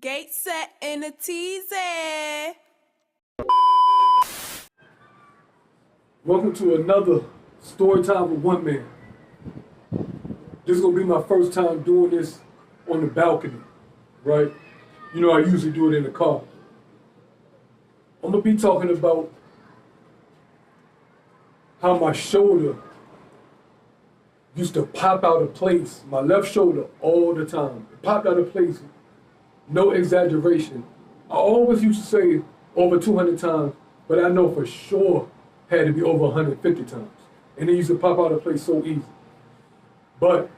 Gate set in a teasy. Welcome to another Storytime with OneMan. This is going to be my first time doing this on the balcony, right? You know, I usually do it in the car. I'm going to be talking about how my shoulder used to pop out of place, my left shoulder, all the time. It popped out of place, no exaggeration. I always used to say over 200 times, but I know for sure had to be over 150 times. And it used to pop out of place so easy. But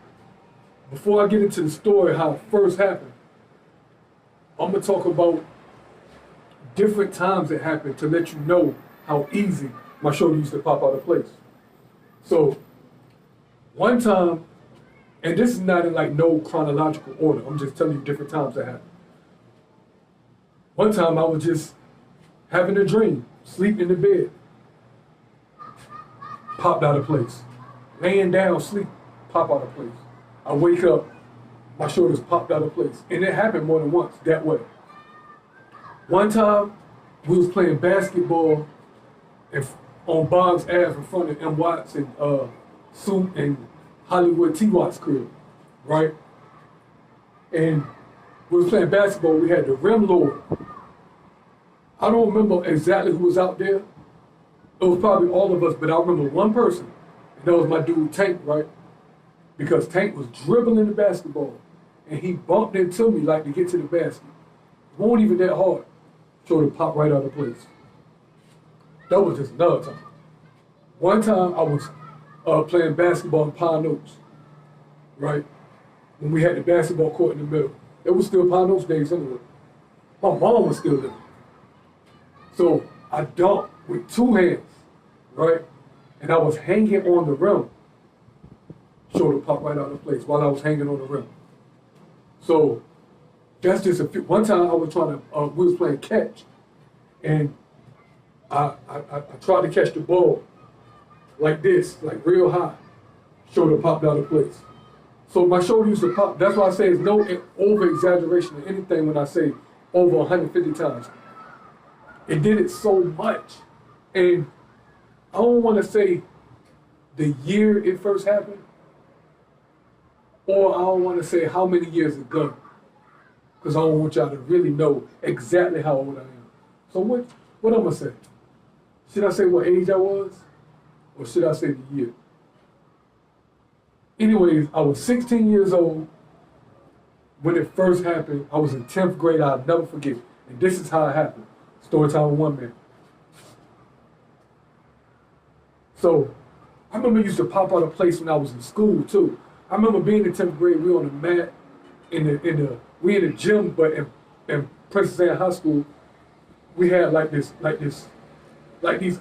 before I get into the story, how it first happened, I'm gonna talk about different times it happened to let you know how easy my shoulder used to pop out of place. So, one time, and this is not in like no chronological order, I'm just telling you different times that happened. One time I was just having a dream, sleep in the bed, popped out of place. Laying down, sleep, pop out of place. I wake up, my shoulders popped out of place. And it happened more than once that way. One time, we was playing basketball on Boggs Ave in front of M. Watts and Sue and Hollywood T. Watts' crib, right? And we was playing basketball, we had the rim lower. I don't remember exactly who was out there. It was probably all of us, but I remember one person, and that was my dude Tank, right? Because Tank was dribbling the basketball, and he bumped into me like to get to the basket. It wasn't even that hard. Shoulder popped right out of place. That was just another time. One time I was playing basketball in Pine Oaks, right? When we had the basketball court in the middle. It was still Pine Oaks days anyway. My mom was still there. So I dunked with two hands, right? And I was hanging on the rim. Shoulder popped right out of place while I was hanging on the rim. So that's just a few. One time I was trying to, we was playing catch, and I tried to catch the ball like this, like real high. Shoulder popped out of place. So my shoulder used to pop. That's why I say it's no over exaggeration or anything when I say over 150 times. It did it so much. And I don't want to say the year it first happened, or I don't want to say how many years ago, because I don't want y'all to really know exactly how old I am. So what I'm going to say? Should I say what age I was, or should I say the year? Anyways, I was 16 years old when it first happened. I was in 10th grade. I'll never forget. And this is how it happened. Storytime with OneMan. So, I remember it used to pop out of place when I was in school too. I remember being in 10th grade, we were on the mat we in the gym, but in Princess Anne High School, we had like these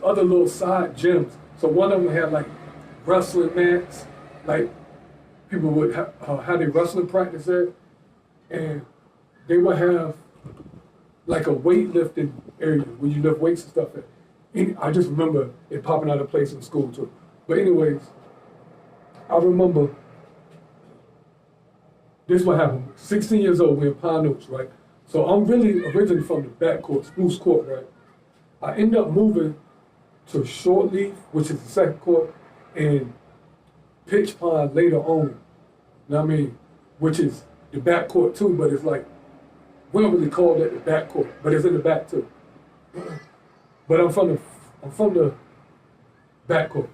other little side gyms. So one of them had like wrestling mats, like people would have their wrestling practice there, and they would have like a weightlifting area where you lift weights and stuff at. And I just remember it popping out of place in school too. But anyways, I remember this is what happened. 16 years old, we're in Pine Oaks, right? So I'm really originally from the back court, Spruce Court, right? I end up moving to Shortleaf, which is the second court, and Pitch Pond later on. You know what I mean? Which is the back court too, but it's like, we don't really call that the back court, but it's in the back too. But I'm from the back court.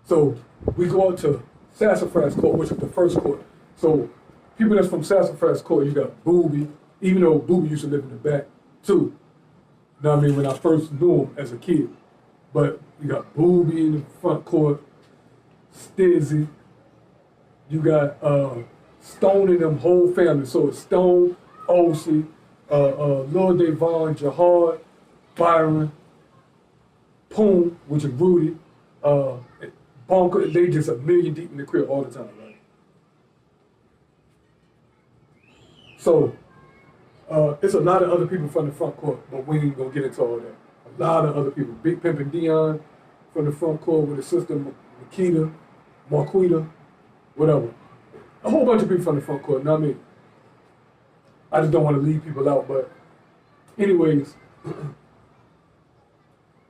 So we go out to Sassafras Court, which is the first court. So people that's from Sassafras Court, you got Booby, even though Booby used to live in the back too. You know what I mean? When I first knew him as a kid. But you got Booby in the front court, Stizzy, you got Stone and them whole family. So it's Stone, Olsey, Lil Devon, Jahad, Byron, Poon, which is Rudy, Bonker. They just a million deep in the crib all the time, right? So it's a lot of other people from the front court, but we ain't gonna get into all that. A lot of other people. Big Pimpin' Dion from the front court with his sister Makita, Marquita, whatever. A whole bunch of people from the front court, you know what I mean? I just don't want to leave people out. But anyways,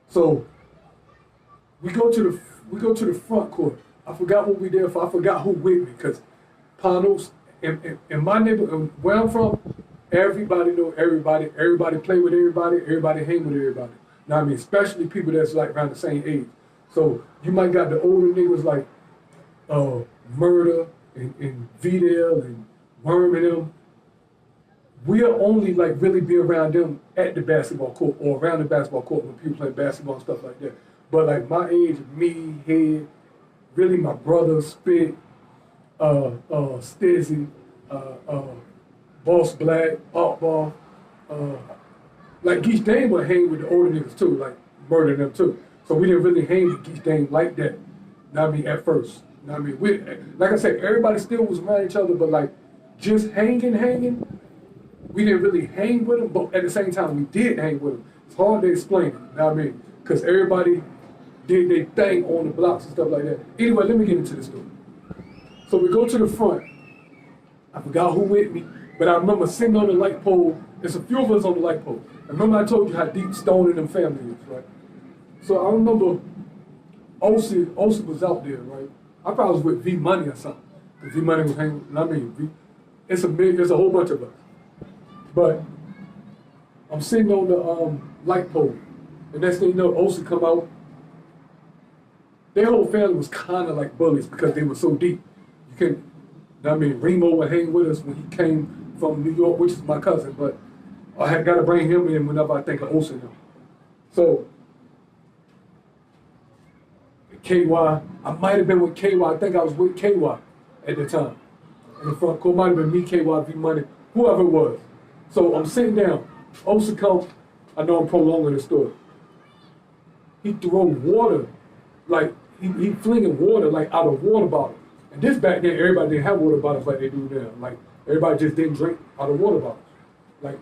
so we go to the front court. I forgot what we there for. I forgot who with me because Panos in my neighborhood where I'm from, everybody know everybody. Everybody play with everybody. Everybody hang with everybody. Now I mean, especially people that's like around the same age. So you might got the older niggas like Murder and Vidal and Worm and them. We'll only like really be around them at the basketball court or around the basketball court when people play basketball and stuff like that. But like my age, me, Head, really my brother, Spit, Stizzy, Boss Black, Ball, like Geech Dame would hang with the older niggas too, like Murder them too. So we didn't really hang with Geech Dame like that. Know what I mean, at first. Know what I mean, we, like I said, everybody still was around each other, but like just hanging. We didn't really hang with them, but at the same time, we did hang with them. It's hard to explain it, you know what I mean? Because everybody did their thing on the blocks and stuff like that. Anyway, let me get into this story. So we go to the front. I forgot who with me, but I remember sitting on the light pole. There's a few of us on the light pole. I remember I told you how deep Stone and them family is, right? So I remember Osi was out there, right? I probably was with V Money or something. Because V Money was hanging, I mean, it's a whole bunch of us. But I'm sitting on the light pole. And next thing you know, Osi come out. Their whole family was kind of like bullies because they were so deep. You couldn't, I mean, Remo would hang with us when he came from New York, which is my cousin, but I had got to bring him in whenever I think of Osi now. So, KY, I might have been with KY. I think I was with KY at the time. In the front court, might have been me, KY, V Money, whoever it was. So I'm sitting down. Osi comes. I know I'm prolonging the story. He threw water, like he flinging water like out of water bottle. And this back then, everybody didn't have water bottles like they do now. Like everybody just didn't drink out of water bottles, like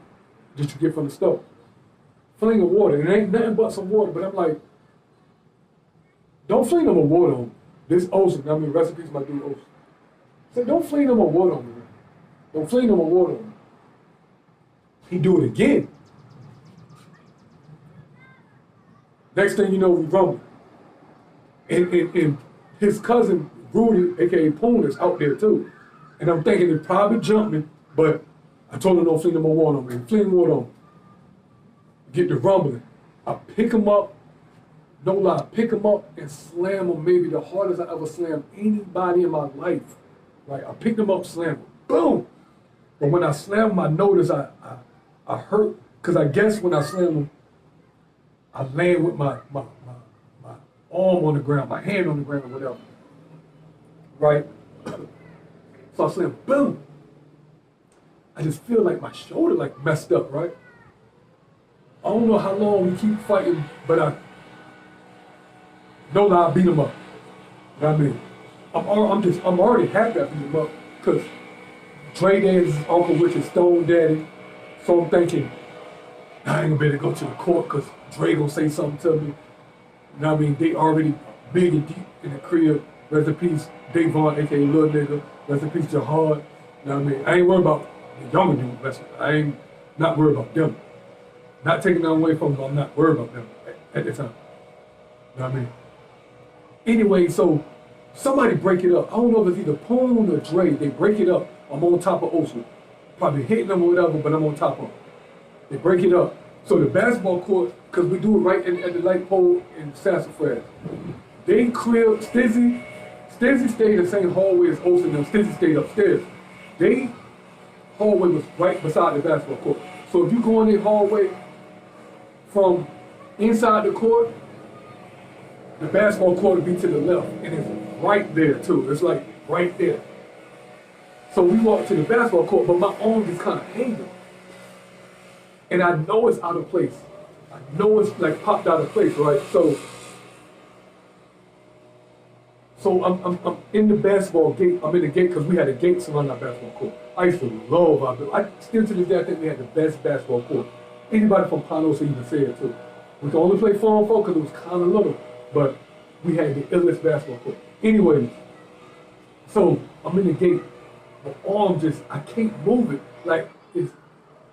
that you get from the store. Flinging water, and it ain't nothing but some water. But I'm like, don't fling no more water on me. This Osi, I mean, recipes my dude Osi. Say, don't fling no more water on me, man. Don't fling no more water on me. He do it again. Next thing you know, we rumble. And his cousin, Rudy, a.k.a. Poon, is out there too. And I'm thinking he probably jumped me, but I told him don't fling no more water on me. Fling water on me. Get the rumbling. I pick him up, no lie, pick him up and slam him maybe the hardest I ever slammed anybody in my life. Like, I picked him up, slammed him, boom. But when I slammed him, I noticed I hurt, because I guess when I slammed him, I land with my arm on the ground, my hand on the ground, or whatever. Right? So I slammed, boom. I just feel like my shoulder like messed up, right? I don't know how long we keep fighting, but I know that I beat him up. You know what I mean? I'm already happy I beat him up, because Dre Daddy's uncle, which is Stone Daddy. So I'm thinking, I ain't gonna be able to go to the court because Dre gonna say something to me. You know what I mean? They already big and deep in the crib. Rest in peace, Davon, aka Little Nigga. Rest in peace, Jahad. You know what I mean? I ain't worried about the younger dudes. I ain't not worried about them. Not taking that away from them, I'm not worried about them at the time. You know what I mean? Anyway, so somebody break it up. I don't know if it's either Poon or Dre. They break it up. I'm on top of Osi. Probably hitting them or whatever, but I'm on top of them. They break it up. So the basketball court, because we do it right at the light pole in Sassafras. They crib, Stizzy stayed in the same hallway as Osi and them. Stizzy stayed upstairs. They hallway was right beside the basketball court. So if you go in the hallway from inside the court, the basketball court will be to the left, and it's right there too. It's like right there. So we walk to the basketball court, but my arm is kind of hanging. And I know it's out of place. I know it's like popped out of place, right? So I'm in the basketball gate. I'm in the gate because we had a gate surrounding our basketball court. I used to love our building. Still to this day, I think we had the best basketball court. Anybody from Ponderosa even say it too. We could only play 4-on-4 because it was kind of little, but we had the illest basketball court. Anyways, so I'm in the gate. My arm just, I can't move it. Like,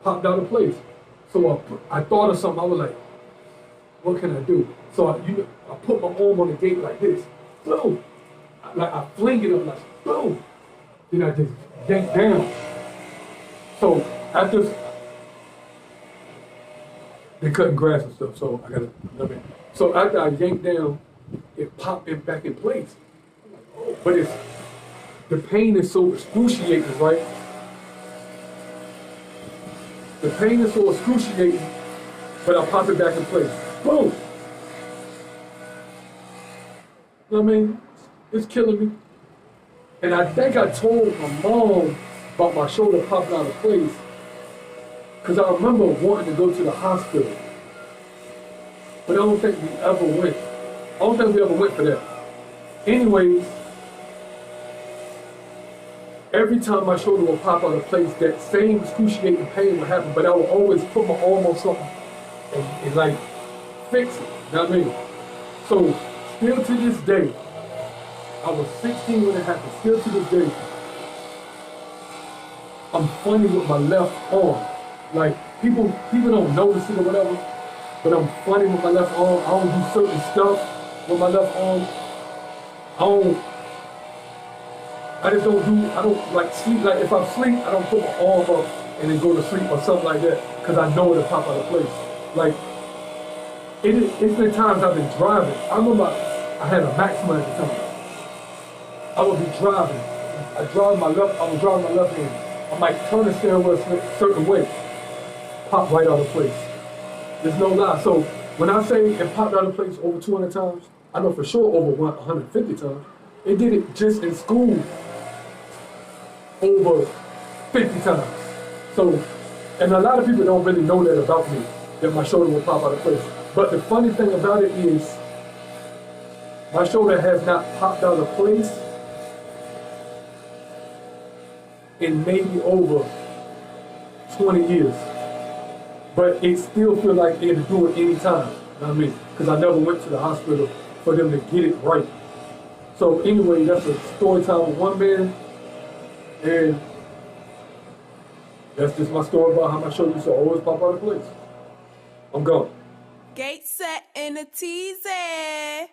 popped out of place. So I thought of something. I was like, what can I do? So I put my arm on the gate like this. Boom. Like I fling it up like boom. Then I just yank down. So after they're cutting grass and stuff, so I gotta. So after I yanked down, it popped it back in place. But the pain is so excruciating, right? The pain is so excruciating, but I pop it back in place. Boom! You know what I mean? It's killing me. And I think I told my mom about my shoulder popping out of place, because I remember wanting to go to the hospital. But I don't think we ever went. I don't think we ever went for that. Anyways, every time my shoulder would pop out of place, that same excruciating pain would happen, but I would always put my arm on something and like fix it. You know what I mean? So still to this day, I was 16 when it happened. Still to this day, I'm funny with my left arm. Like people don't notice it or whatever, but I'm funny with my left arm. I don't do certain stuff with my left arm. I don't like sleep. Like if I sleep, I don't put my arm up and then go to sleep or something like that, because I know it'll pop out of place. Like it's been times I've been driving. I remember I had a Maxima at the time. I would be driving. I was driving my left hand. I might turn the steering wheel a certain way, pop right out of place. There's no lie. So when I say it popped out of place over 200 times, I know for sure over 150 times. It did it just in school over 50 times. So, and a lot of people don't really know that about me, that my shoulder will pop out of place. But the funny thing about it is, my shoulder has not popped out of place in maybe over 20 years. But it still feels like it'll do it any time. You know what I mean? Because I never went to the hospital for them to get it right. So anyway, that's a story time with OneMan. And that's just my story about how my shoulder used to always pop out of place. I'm gone. Gate set in a teasy.